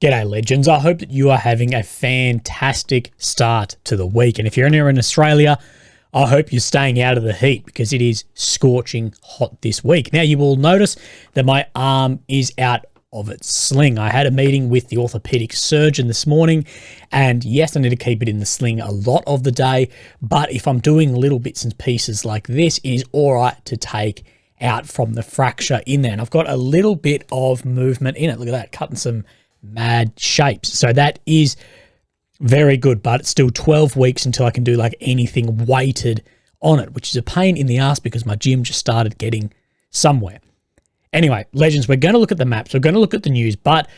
G'day legends, I hope that you are having a fantastic start to the week. And if you're anywhere in Australia, I hope you're staying out of the heat because it is scorching hot this week. Now you will notice that my arm is out of its sling. I had a meeting with the orthopedic surgeon this morning, and yes, I need to keep it in the sling a lot of the day, but if I'm doing little bits and pieces like this, it is all right to take out from the fracture in there. And I've got a little bit of movement in it. Look at that, cutting some mad shapes. So that is very good, but it's still 12 weeks until I can do like anything weighted on it, which is a pain in the ass because my gym just started getting somewhere. Anyway, legends, we're going to look at the maps. We're going to look at the news, but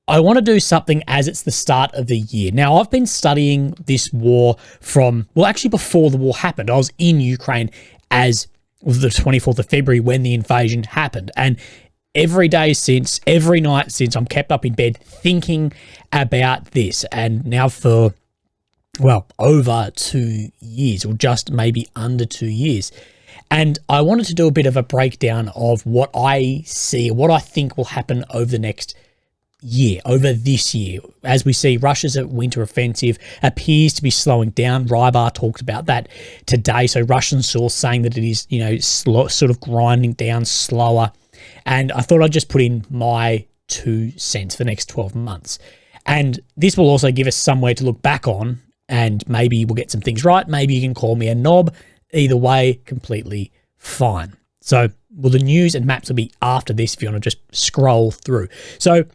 I want to do something as it's the start of the year. Now, I've been studying this war from, well, actually before the war happened. I was in Ukraine as of the 24th of February when the invasion happened. And every day since, every night since, I'm kept up in bed thinking about this. And now for, well, over 2 years, or just maybe under 2 years. And I wanted to do a bit of a breakdown of what I see, what I think will happen over the next year, over this year. As we see, Russia's winter offensive appears to be slowing down. Rybar talked about that today. So Russian source saying that it is, you know, sort of grinding down slower. And I thought I'd just put in my 2 cents for the next 12 months. And this will also give us somewhere to look back on, and maybe we'll get some things right. Maybe you can call me a knob. Either way, completely fine. So, well, the news and maps will be after this if you want to just scroll through. So,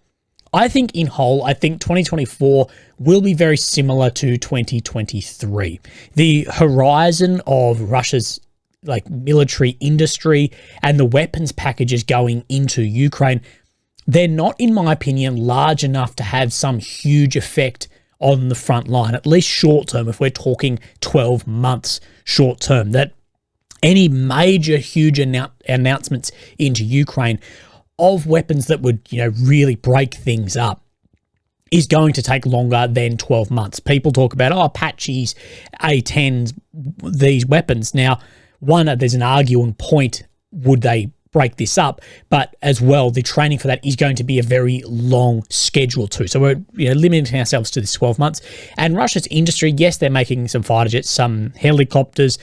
I think in whole, I think 2024 will be very similar to 2023. The horizon of Russia's like military industry and the weapons packages going into Ukraine, they're not, in my opinion, large enough to have some huge effect on the front line, at least short term, if we're talking 12 months short term, that any major huge announcements into Ukraine of weapons that would, you know, really break things up is going to take longer than 12 months. People talk about, oh, Apaches, A-10s, these weapons. Now, one, there's an arguing point, would they break this up? But as well, the training for that is going to be a very long schedule too. So we're, you know, limiting ourselves to this 12 months. And Russia's industry, yes, they're making some fighter jets, some helicopters,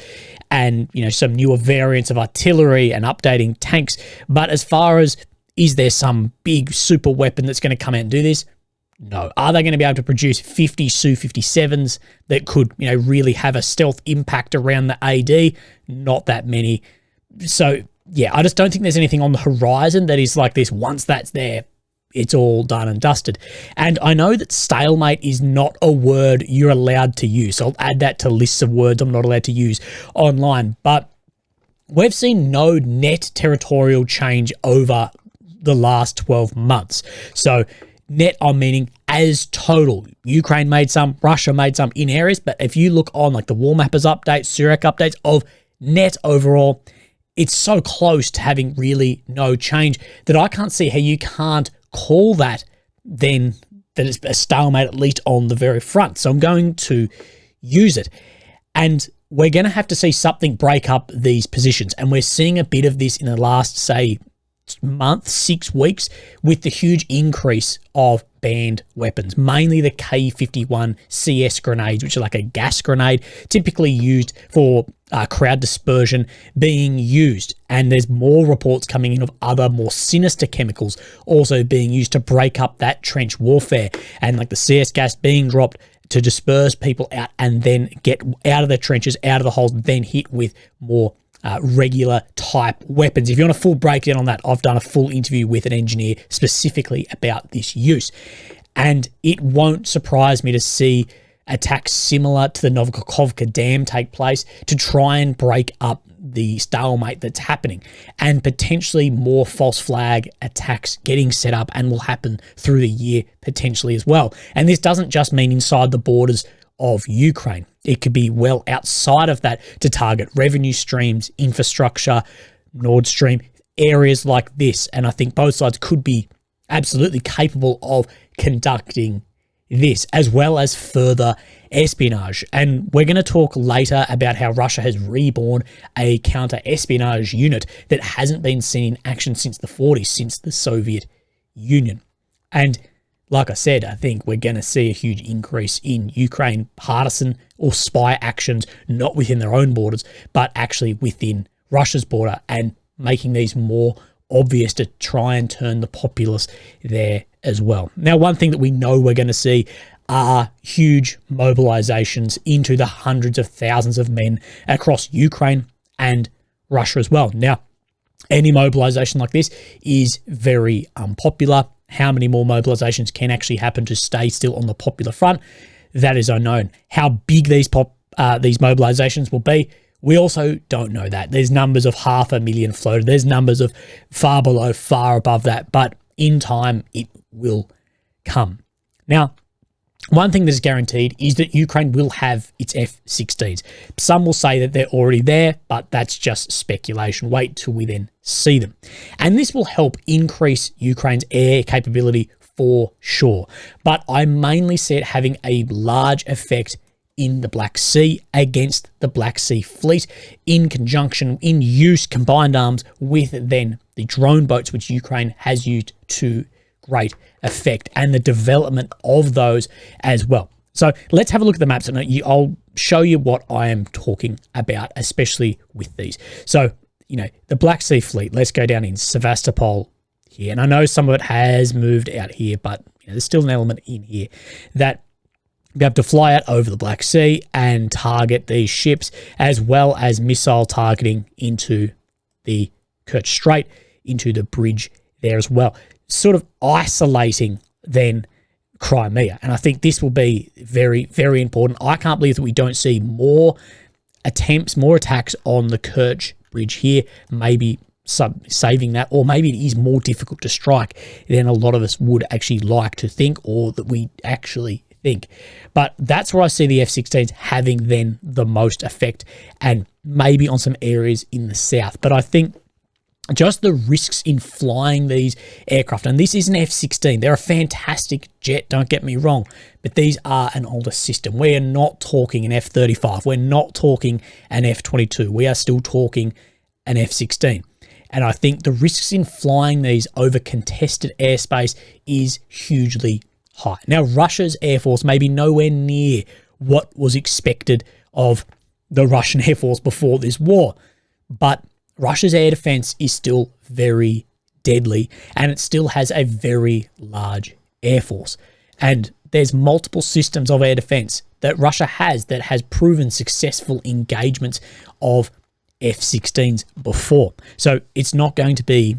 and, you know, some newer variants of artillery and updating tanks. But as far as, is there some big super weapon that's going to come out and do this? No. Are they going to be able to produce 50 Su-57s that could, you know, really have a stealth impact around the AD? Not that many. So, yeah, I just don't think there's anything on the horizon that is like this. Once that's there, it's all done and dusted. And I know that stalemate is not a word you're allowed to use. So I'll add that to lists of words I'm not allowed to use online. But we've seen no net territorial change over the last 12 months. So net, I'm meaning as total. Ukraine made some, Russia made some in areas, but if you look on like the War Mappers updates, Surak updates of net overall, it's so close to having really no change that I can't see how you can't call that then that it's a stalemate, at least on the very front. So I'm going to use it. And we're going to have to see something break up these positions. And we're seeing a bit of this in the last, say, month, 6 weeks, with the huge increase of banned weapons, mainly the K51 CS grenades, which are like a gas grenade, typically used for crowd dispersion, being used. And there's more reports coming in of other more sinister chemicals also being used to break up that trench warfare, and like the CS gas being dropped to disperse people out and then get out of the trenches, out of the holes, then hit with more regular type weapons. If you want a full breakdown on that, I've done a full interview with an engineer specifically about this use. And it won't surprise me to see attacks similar to the Novakovka Dam take place to try and break up the stalemate that's happening, and potentially more false flag attacks getting set up and will happen through the year potentially as well. And this doesn't just mean inside the borders of Ukraine. It could be well outside of that to target revenue streams, infrastructure, Nord Stream, areas like this. And I think both sides could be absolutely capable of conducting this, as well as further espionage. And we're going to talk later about how Russia has reborn a counter-espionage unit that hasn't been seen in action since the 40s, since the Soviet Union. And like I said, I think we're going to see a huge increase in Ukraine partisan or spy actions, not within their own borders, but actually within Russia's border, and making these more obvious to try and turn the populace there as well. Now, one thing that we know we're going to see are huge mobilizations into the hundreds of thousands of men across Ukraine and Russia as well. Now, any mobilization like this is very unpopular. How many more mobilizations can actually happen to stay still on the popular front? That is unknown. How big these mobilizations will be, we also don't know that. There's numbers of 500,000 floated. There's numbers of far below, far above that. But in time, it will come. Now, one thing that is guaranteed is that Ukraine will have its F-16s. Some will say that they're already there, but that's just speculation. Wait till we then see them. And this will help increase Ukraine's air capability for sure. But I mainly see it having a large effect in the Black Sea against the Black Sea fleet in conjunction, in use, combined arms with then the drone boats, which Ukraine has used to great effect, and the development of those as well. So let's have a look at the maps, and I'll show you what I am talking about, especially with these. So, the Black Sea fleet, let's go down in Sevastopol here. And I know some of it has moved out here, but there's still an element in here that be able to fly out over the Black Sea and target these ships, as well as missile targeting into the Kerch Strait, into the bridge there as well, sort of isolating then Crimea. And I think this will be very, very important. I can't believe that we don't see more attacks on the Kerch bridge here, maybe saving that, or maybe it is more difficult to strike than a lot of us would actually like to think, or that we actually think. But that's where I see the F-16s having then the most effect, and maybe on some areas in the south. But I think just the risks in flying these aircraft, and this is an F-16. They're a fantastic jet, don't get me wrong, but these are an older system. We are not talking an F-35. We're not talking an F-22. We are still talking an F-16. And I think the risks in flying these over contested airspace is hugely high. Now, Russia's Air Force may be nowhere near what was expected of the Russian Air Force before this war, but Russia's air defense is still very deadly, and it still has a very large air force. And there's multiple systems of air defense that Russia has that has proven successful engagements of F-16s before. So it's not going to be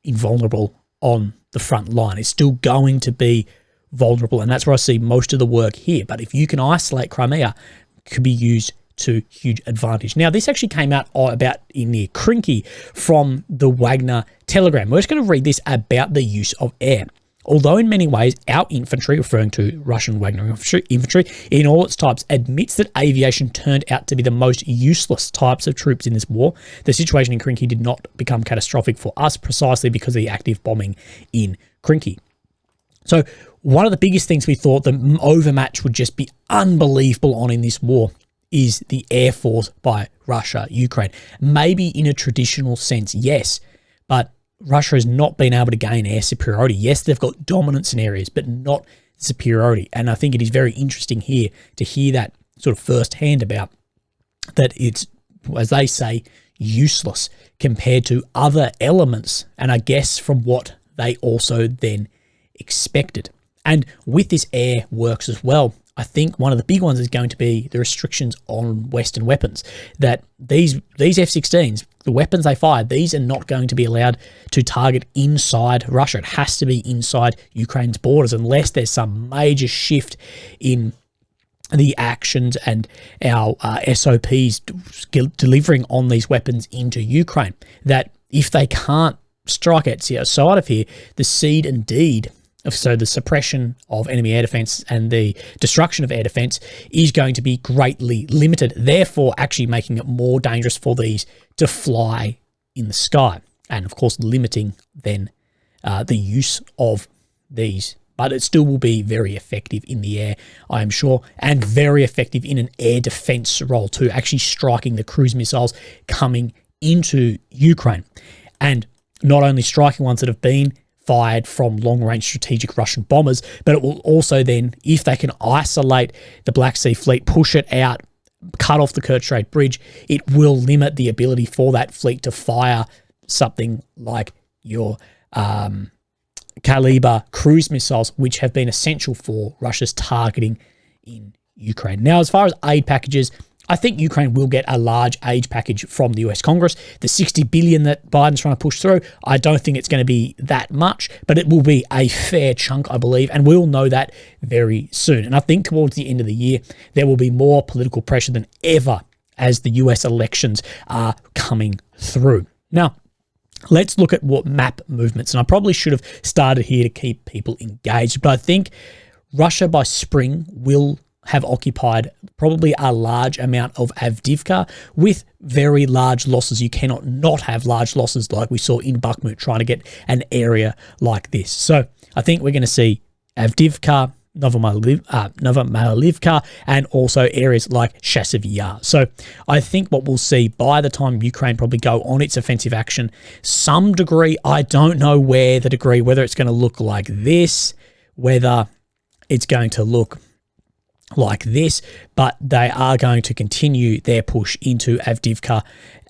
invulnerable on the front line. It's still going to be vulnerable, and that's where I see most of the work here. But if you can isolate Crimea, it could be used to huge advantage. Now, this actually came out about in near Krinky from the Wagner Telegram. We're just going to read this about the use of air. Although in many ways our infantry, referring to Russian Wagner infantry, in all its types, admits that aviation turned out to be the most useless types of troops in this war, the situation in Krinky did not become catastrophic for us precisely because of the active bombing in Krinky. So one of the biggest things we thought the overmatch would just be unbelievable on in this war is the air force by Russia, Ukraine. Maybe in a traditional sense, yes, but Russia has not been able to gain air superiority. Yes, they've got dominance in areas, but not superiority. And I think it is very interesting here to hear that sort of firsthand about that it's, as they say, useless compared to other elements, and I guess from what they also then expected. And with this air works as well, I think one of the big ones is going to be the restrictions on Western weapons, that these F-16s, the weapons they fire, these are not going to be allowed to target inside Russia. It has to be inside Ukraine's borders unless there's some major shift in the actions and our SOPs delivering on these weapons into Ukraine. That if they can't strike outside of here, the seed and deed, so the suppression of enemy air defense and the destruction of air defense is going to be greatly limited, therefore actually making it more dangerous for these to fly in the sky. And of course, limiting then the use of these. But it still will be very effective in the air, I am sure, and very effective in an air defense role too, actually striking the cruise missiles coming into Ukraine. And not only striking ones that have been fired from long-range strategic Russian bombers, but it will also then, if they can isolate the Black Sea Fleet, push it out, cut off the Kerch Strait Bridge, it will limit the ability for that fleet to fire something like your Caliber cruise missiles, which have been essential for Russia's targeting in Ukraine. Now, as far as aid packages, I think Ukraine will get a large aid package from the US Congress. The $60 billion that Biden's trying to push through, I don't think it's going to be that much, but it will be a fair chunk, I believe, and we'll know that very soon. And I think towards the end of the year, there will be more political pressure than ever as the US elections are coming through. Now, let's look at what map movements, and I probably should have started here to keep people engaged, but I think Russia by spring will have occupied probably a large amount of Avdiivka with very large losses. You cannot not have large losses like we saw in Bakhmut trying to get an area like this. So I think we're going to see Avdiivka, Novomalyivka, and also areas like Chasiv Yar. So I think what we'll see by the time Ukraine probably go on its offensive action, some degree, I don't know where the degree, whether it's going to look like this, whether it's going to look like this, but they are going to continue their push into Avdiivka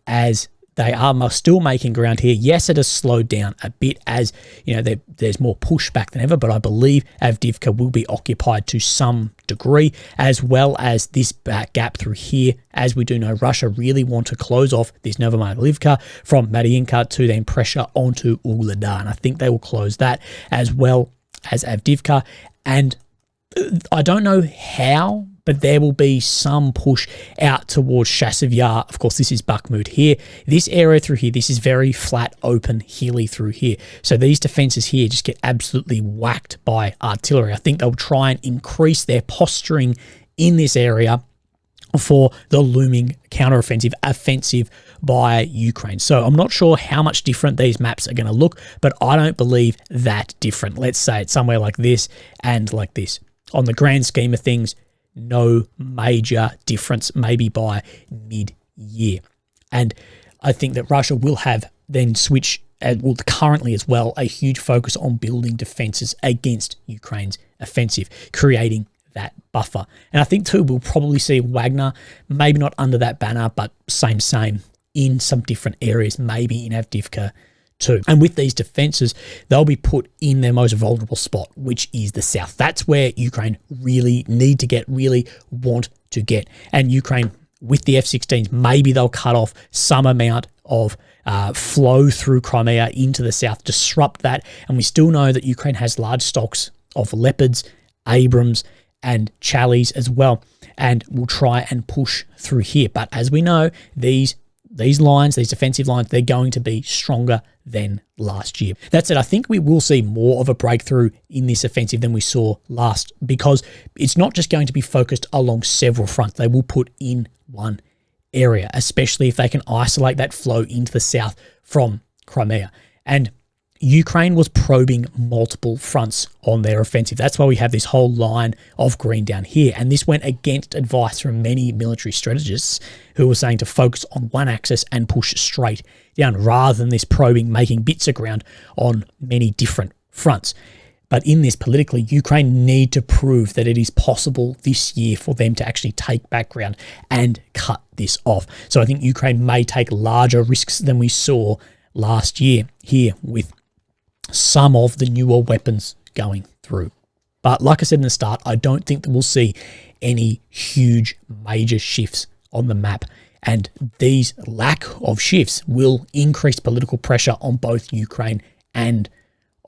as they are still making ground here. Yes, it has slowed down a bit as, you know, there's more pushback than ever, but I believe Avdiivka will be occupied to some degree, as well as this back gap through here. As we do know, Russia really want to close off this Novomalyivka from Mariinka to then pressure onto Ugledar, and I think they will close that as well as Avdiivka. And I don't know how, but there will be some push out towards Chasiv Yar. Of course, this is Bakhmut here. This area through here, this is very flat, open, hilly through here. So these defenses here just get absolutely whacked by artillery. I think they'll try and increase their posturing in this area for the looming counteroffensive, offensive by Ukraine. So I'm not sure how much different these maps are going to look, but I don't believe that different. Let's say it's somewhere like this and like this. On the grand scheme of things, no major difference, maybe by mid-year. And I think that Russia will have then switch, well, currently as well, a huge focus on building defenses against Ukraine's offensive, creating that buffer. And I think too, we'll probably see Wagner, maybe not under that banner, but same, in some different areas, maybe in Avdiivka too. And with these defenses, they'll be put in their most vulnerable spot, which is the south. That's where Ukraine really need to get, really want to get. And Ukraine, with the F-16s, maybe they'll cut off some amount of flow through Crimea into the south, disrupt that. And we still know that Ukraine has large stocks of Leopards, Abrams, and Charlies as well, and will try and push through here. But as we know, these lines, these defensive lines, they're going to be stronger than last year. That said, I think we will see more of a breakthrough in this offensive than we saw last, because it's not just going to be focused along several fronts. They will put in one area, especially if they can isolate that flow into the south from Crimea. And Ukraine was probing multiple fronts on their offensive. That's why we have this whole line of green down here. And this went against advice from many military strategists who were saying to focus on one axis and push straight down rather than this probing, making bits of ground on many different fronts. But in this politically, Ukraine need to prove that it is possible this year for them to actually take back ground and cut this off. So I think Ukraine may take larger risks than we saw last year here with some of the newer weapons going through. But like I said in the start, I don't think that we'll see any huge major shifts on the map. And these lack of shifts will increase political pressure on both Ukraine and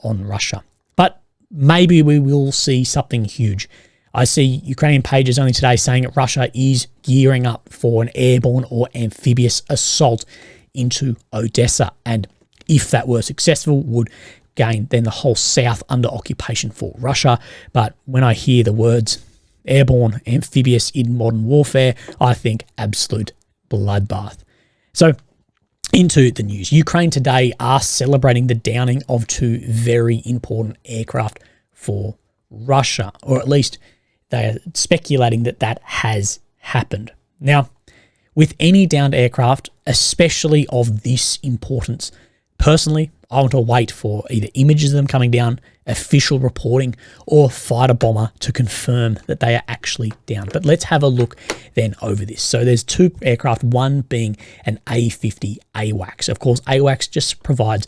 on Russia. But maybe we will see something huge. I see Ukrainian pages only today saying that Russia is gearing up for an airborne or amphibious assault into Odessa. And if that were successful, would gain then the whole south under occupation for Russia. But when I hear the words airborne, amphibious in modern warfare, I think absolute bloodbath. So into the news. Ukraine today are celebrating the downing of two very important aircraft for Russia, or at least they are speculating that that has happened. Now, with any downed aircraft, especially of this importance, Personally, I want to wait for either images of them coming down, official reporting, or fighter bomber to confirm that they are actually down. But let's have a look then over this. So there's two aircraft, one being an A-50 AWACS. Of course, AWACS just provides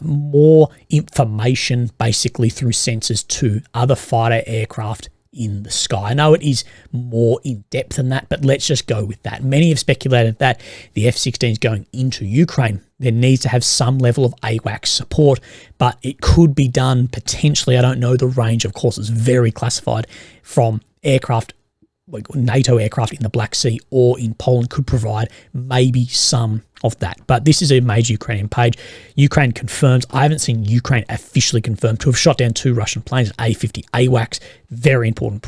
more information basically through sensors to other fighter aircraft in the sky. I know it is more in depth than that, but let's just go with that. Many have speculated that the F-16s going into Ukraine, there needs to have some level of AWACS support, but it could be done potentially. I don't know the range. Of course, it's very classified from aircraft, like NATO aircraft in the Black Sea or in Poland could provide maybe some of that. But this is a major Ukrainian page. Ukraine confirms. I haven't seen Ukraine officially confirmed to have shot down two Russian planes, A-50 AWACS, very important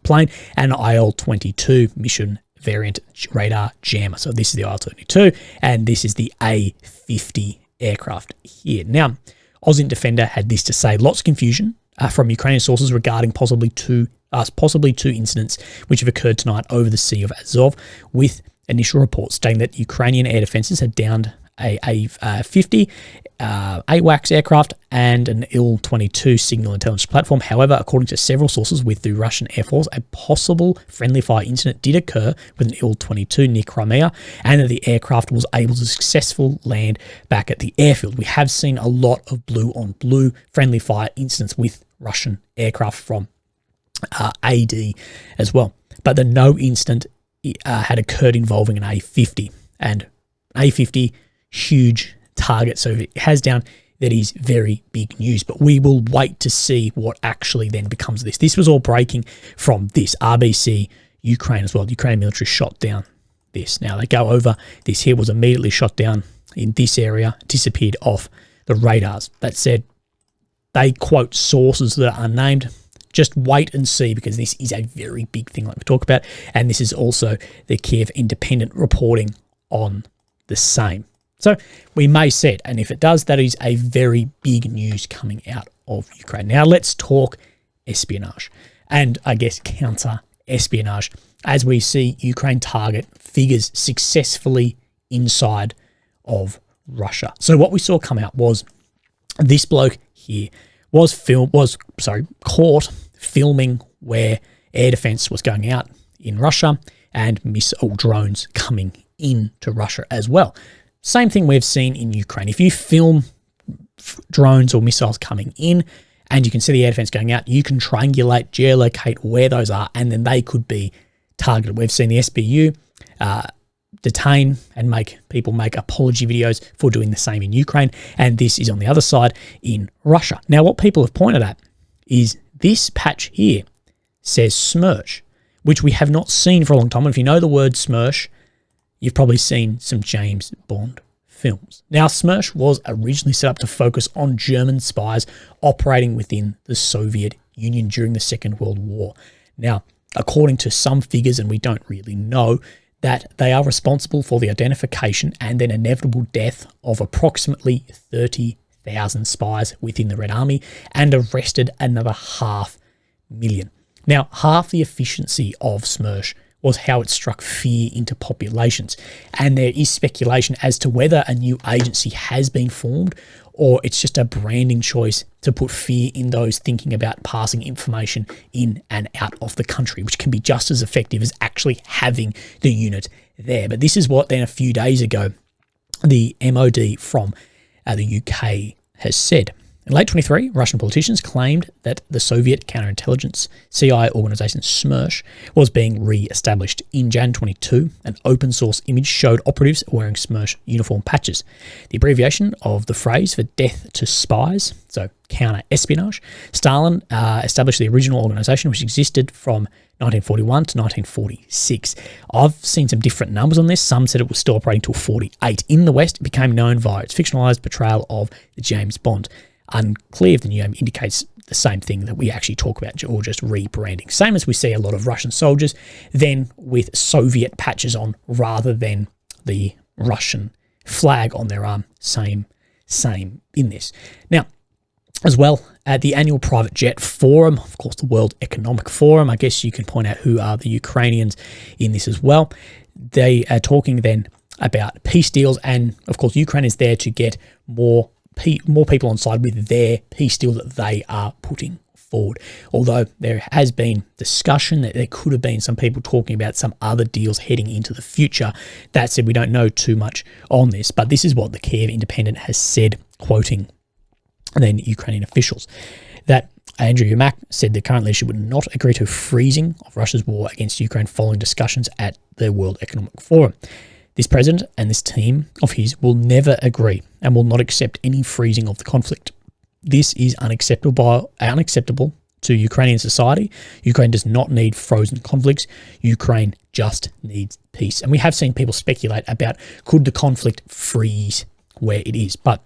plane, and an IL-22 mission variant radar jammer. So this is the IL-22, and this is the A-50 aircraft here. Now, Aussie Defender had this to say: lots of confusion from Ukrainian sources regarding possibly two incidents which have occurred tonight over the Sea of Azov, with initial reports stating that Ukrainian air defences had downed a A-50 AWACS aircraft and an Il-22 signal intelligence platform. However, according to several sources with the Russian Air Force, a possible friendly fire incident did occur with an Il-22 near Crimea, and that the aircraft was able to successfully land back at the airfield. We have seen a lot of blue-on-blue friendly fire incidents with Russian aircraft from AD as well. But no incident had occurred involving an A-50, and A-50, huge target. So if it has down, that is very big news. But we will wait to see what actually then becomes of this. This was all breaking from this RBC Ukraine as well. The Ukrainian military shot down this. Now they go over this here, was immediately shot down in this area, disappeared off the radars. That said, they quote sources that are unnamed. Just wait and see, because this is a very big thing like we talk about. And this is also the Kiev Independent reporting on the same. So we may see it. And if it does, that is a very big news coming out of Ukraine. Now let's talk espionage and I guess counter espionage, as we see Ukraine target figures successfully inside of Russia. So what we saw come out was this bloke here was caught filming where air defense was going out in Russia and missile drones coming into Russia as well. Same thing we've seen in Ukraine. If you film drones or missiles coming in and you can see the air defense going out, you can triangulate, geolocate where those are, and then they could be targeted. We've seen the SBU detain and make people make apology videos for doing the same in Ukraine, and this is on the other side in Russia. Now, what people have pointed at is this patch here says SMERSH, which we have not seen for a long time. And if you know the word SMERSH, you've probably seen some James Bond films. Now, SMERSH was originally set up to focus on German spies operating within the Soviet Union during the Second World War. Now, according to some figures, and we don't really know, that they are responsible for the identification and then inevitable death of approximately 30,000 spies within the Red Army, and arrested another 500,000. Now, half the efficiency of SMERSH was how it struck fear into populations, and there is speculation as to whether a new agency has been formed or it's just a branding choice to put fear in those thinking about passing information in and out of the country, which can be just as effective as actually having the unit there. But this is what then a few days ago the MOD from the UK has said. In late 23, Russian politicians claimed that the Soviet counterintelligence CI organization SMERSH was being re-established. In Jan 22, an open source image showed operatives wearing SMERSH uniform patches. The abbreviation of the phrase for death to spies, so counter-espionage. Stalin established the original organization, which existed from 1941 to 1946. I've seen some different numbers on this. Some said it was still operating till 48. In the West, it became known via its fictionalized portrayal of the James Bond. Unclear if the new name indicates the same thing that we actually talk about, or just rebranding. Same as we see a lot of Russian soldiers then with Soviet patches on rather than the Russian flag on their arm. Same in this. Now, as well, at the annual private jet forum, of course, the World Economic Forum, I guess you can point out who are the Ukrainians in this as well. They are talking then about peace deals. And of course, Ukraine is there to get more people on side with their peace deal that they are putting forward. Although there has been discussion that there could have been some people talking about some other deals heading into the future. That said, we don't know too much on this, but this is what the Kiev Independent has said, quoting then Ukrainian officials, that Andrew Yermak said the current leadership would not agree to freezing of Russia's war against Ukraine following discussions at the World Economic Forum. This president and this team of his will never agree and will not accept any freezing of the conflict. This is unacceptable to Ukrainian society. Ukraine does not need frozen conflicts. Ukraine just needs peace. And we have seen people speculate about, could the conflict freeze where it is? But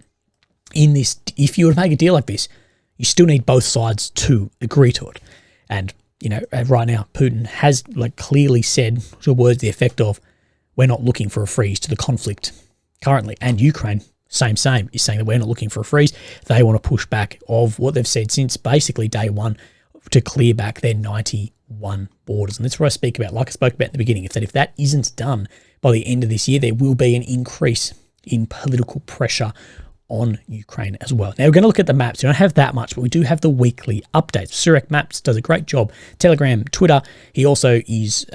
in this, if you were to make a deal like this, you still need both sides to agree to it. And, right now, Putin has clearly said to words the effect of, we're not looking for a freeze to the conflict currently. And Ukraine, same, is saying that we're not looking for a freeze. They want to push back of what they've said since basically day one to clear back their 91 borders. And that's what I speak about, like I spoke about in the beginning, if that isn't done by the end of this year, there will be an increase in political pressure on Ukraine as well. Now, we're going to look at the maps. We don't have that much, but we do have the weekly updates. Surek Maps does a great job. Telegram, Twitter, he also is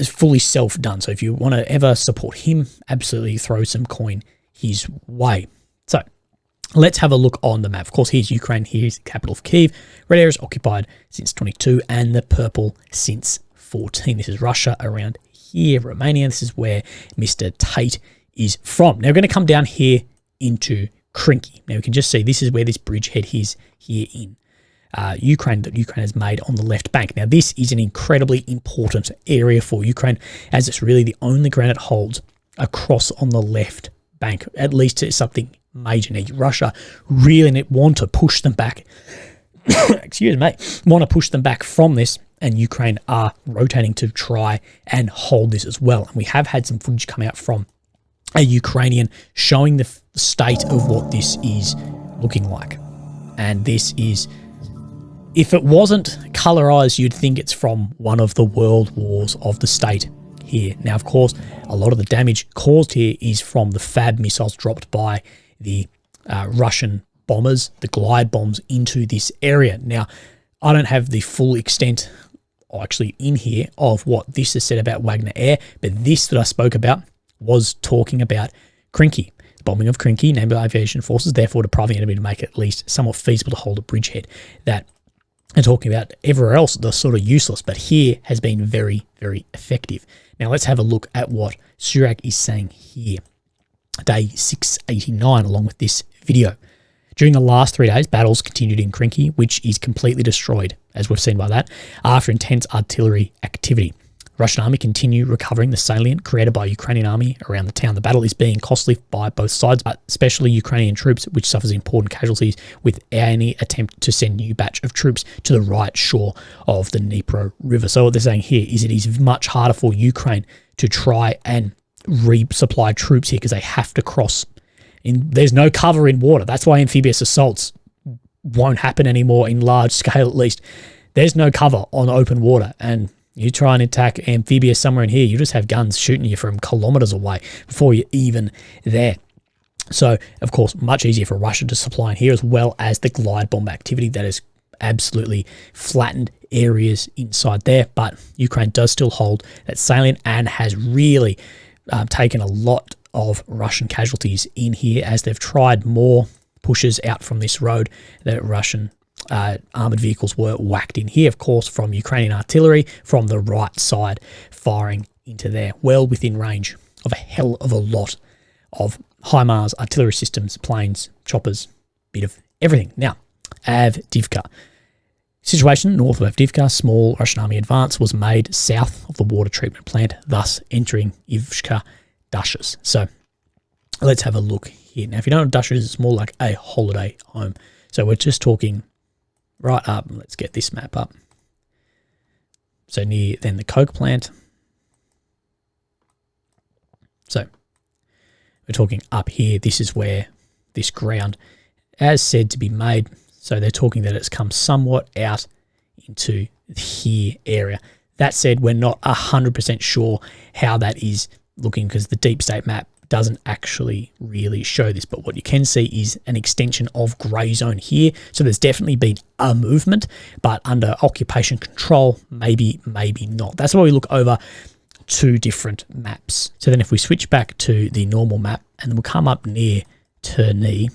fully self-done. So if you want to ever support him, absolutely throw some coin his way. So let's have a look on the map. Of course, here's Ukraine. Here's the capital of Kyiv. Red area is occupied since 22 and the purple since 14. This is Russia around here. Romania, this is where Mr. Tate is from. Now we're going to come down here into Krinky. Now we can just see this is where this bridgehead is here in Ukraine that Ukraine has made on the left bank. Now this is an incredibly important area for Ukraine, as it's really the only ground it holds across on the left bank, at least it's something major. Now Russia really want to push them back want to push them back from this, and Ukraine are rotating to try and hold this as well. And we have had some footage come out from a Ukrainian showing the state of what this is looking like. And this is, if it wasn't colorized, you'd think it's from one of the world wars of the state here. Now, of course, a lot of the damage caused here is from the FAB missiles dropped by the Russian bombers, the glide bombs into this area. Now, I don't have the full extent actually in here of what this has said about Wagner Air, but this that I spoke about was talking about Krinky, the bombing of Krinky, named by Aviation forces, therefore depriving the enemy to make it at least somewhat feasible to hold a bridgehead. That and talking about everywhere else, they're sort of useless, but here has been very, very effective. Now let's have a look at what Surak is saying here. Day 689, along with this video. During the last 3 days, battles continued in Krinky, which is completely destroyed, as we've seen by that, after intense artillery activity. Russian army continue recovering the salient created by Ukrainian army around the town. The battle is being costly by both sides, but especially Ukrainian troops, which suffers important casualties with any attempt to send new batch of troops to the right shore of the Dnipro River. So what they're saying here is it is much harder for Ukraine to try and resupply troops here because they have to cross. There's no cover in water. That's why amphibious assaults won't happen anymore in large scale, at least. There's no cover on open water, and you try and attack amphibious somewhere in here, you just have guns shooting you from kilometers away before you're even there. So, of course, much easier for Russia to supply in here, as well as the glide bomb activity that has absolutely flattened areas inside there. But Ukraine does still hold that salient and has really taken a lot of Russian casualties in here as they've tried more pushes out from this road. The Russian armoured vehicles were whacked in here, of course, from Ukrainian artillery from the right side, firing into there, well within range of a hell of a lot of HIMARS, artillery systems, planes, choppers, bit of everything. Now, Avdiivka. Situation north of Avdiivka, small Russian army advance was made south of the water treatment plant, thus entering Ivshka Dashas. So let's have a look here. Now, if you don't know what Dashas is, it's more like a holiday home. So we're just talking right up. Let's get this map up. So near then the coke plant. So we're talking up here. This is where this ground, as said, to be made. So they're talking that it's come somewhat out into here area. That said, we're not 100% sure how that is looking, because the deep state map doesn't actually really show this, but what you can see is an extension of grey zone here. So there's definitely been a movement, but under occupation control, maybe not. That's why we look over 2 different maps. So then if we switch back to the normal map, and then we'll come up near Terni.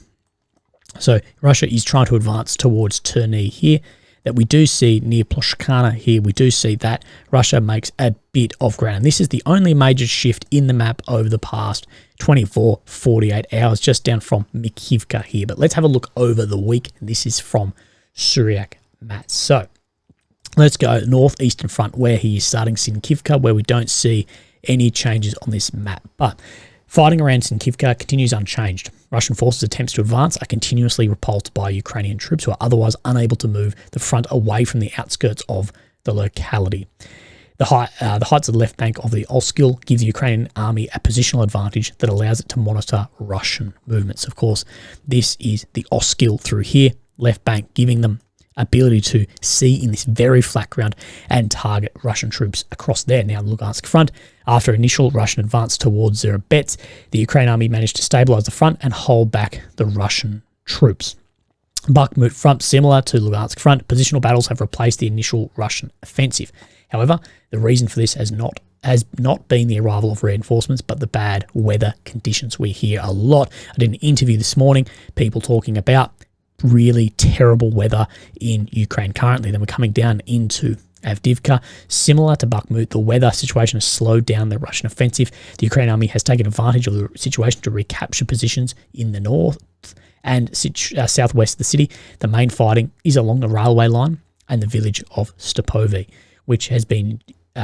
So Russia is trying to advance towards Terni here, that we do see near Ploshkana here. We do see that Russia makes a bit of ground. And this is the only major shift in the map over the past 24, 48 hours, just down from Mikhivka here. But let's have a look over the week. This is from Suryak Matt. So let's go northeastern front, where he is starting Sinkivka, where we don't see any changes on this map. But fighting around Sinkivka continues unchanged. Russian forces' attempts to advance are continuously repulsed by Ukrainian troops who are otherwise unable to move the front away from the outskirts of the locality. The heights of the left bank of the Oskil give the Ukrainian army a positional advantage that allows it to monitor Russian movements. Of course, this is the Oskil through here, left bank, giving them ability to see in this very flat ground and target Russian troops across there. Now, the Lugansk front, after initial Russian advance towards Zerabets, the Ukrainian army managed to stabilize the front and hold back the Russian troops. Bakhmut front, similar to Lugansk front, positional battles have replaced the initial Russian offensive. However, the reason for this has not been the arrival of reinforcements, but the bad weather conditions. We hear a lot. I did an interview this morning, people talking about really terrible weather in Ukraine currently. Then we're coming down into Avdiivka. Similar to Bakhmut, the weather situation has slowed down the Russian offensive. The Ukrainian army has taken advantage of the situation to recapture positions in the north and southwest of the city. The main fighting is along the railway line and the village of Stepovy, which has been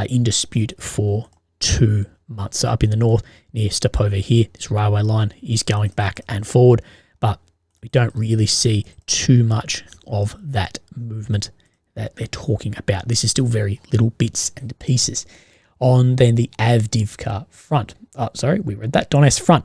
in dispute for 2 months. So up in the north near Stepovy here, this railway line is going back and forward, but we don't really see too much of that movement that they're talking about. This is still very little bits and pieces. On then the Avdiivka front, we read that, Donetsk front.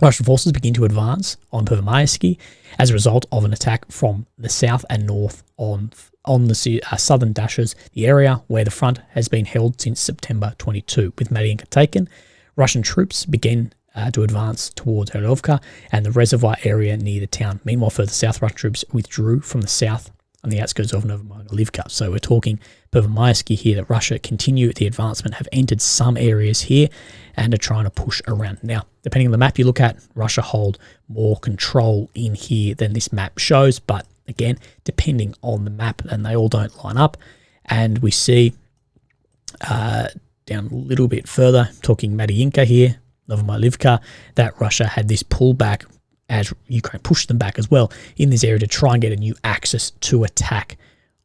Russian forces begin to advance on Pervomayski as a result of an attack from the south and north on the southern dashes, the area where the front has been held since September 22. With Mariinka taken, Russian troops begin to advance towards Herovka and the reservoir area near the town. Meanwhile, further south, Russian troops withdrew from the south on the outskirts of Novomykolivka. So we're talking Pervomayski here, that Russia continue the advancement, have entered some areas here and are trying to push around. Now, depending on the map you look at, Russia hold more control in here than this map shows, but again, depending on the map, and they all don't line up. And we see down a little bit further, talking Mariinka here, Novomykolivka, that Russia had this pullback as Ukraine pushed them back as well in this area to try and get a new axis to attack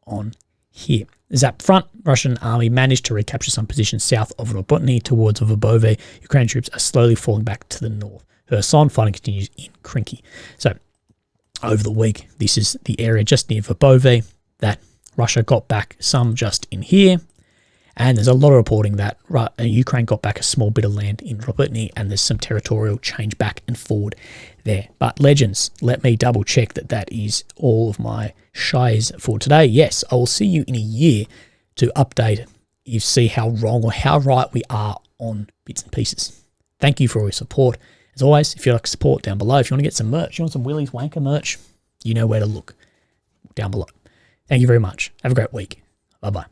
on here. Zap front, Russian army managed to recapture some positions south of Robotny towards Verbove. Ukrainian troops are slowly falling back to the north. Kherson fighting continues in Krinky. So over the week, this is the area just near Verbove that Russia got back some just in here. And there's a lot of reporting that Ukraine got back a small bit of land in Robotny, and there's some territorial change back and forward there. But legends, let me double check that that is all of my shies for today. Yes, I will see you in a year to update you, see how wrong or how right we are on bits and pieces. Thank you for all your support. As always, if you'd like support, down below. If you want to get some merch, you want some Willie's Wanker merch, you know where to look down below. Thank you very much. Have a great week. Bye-bye.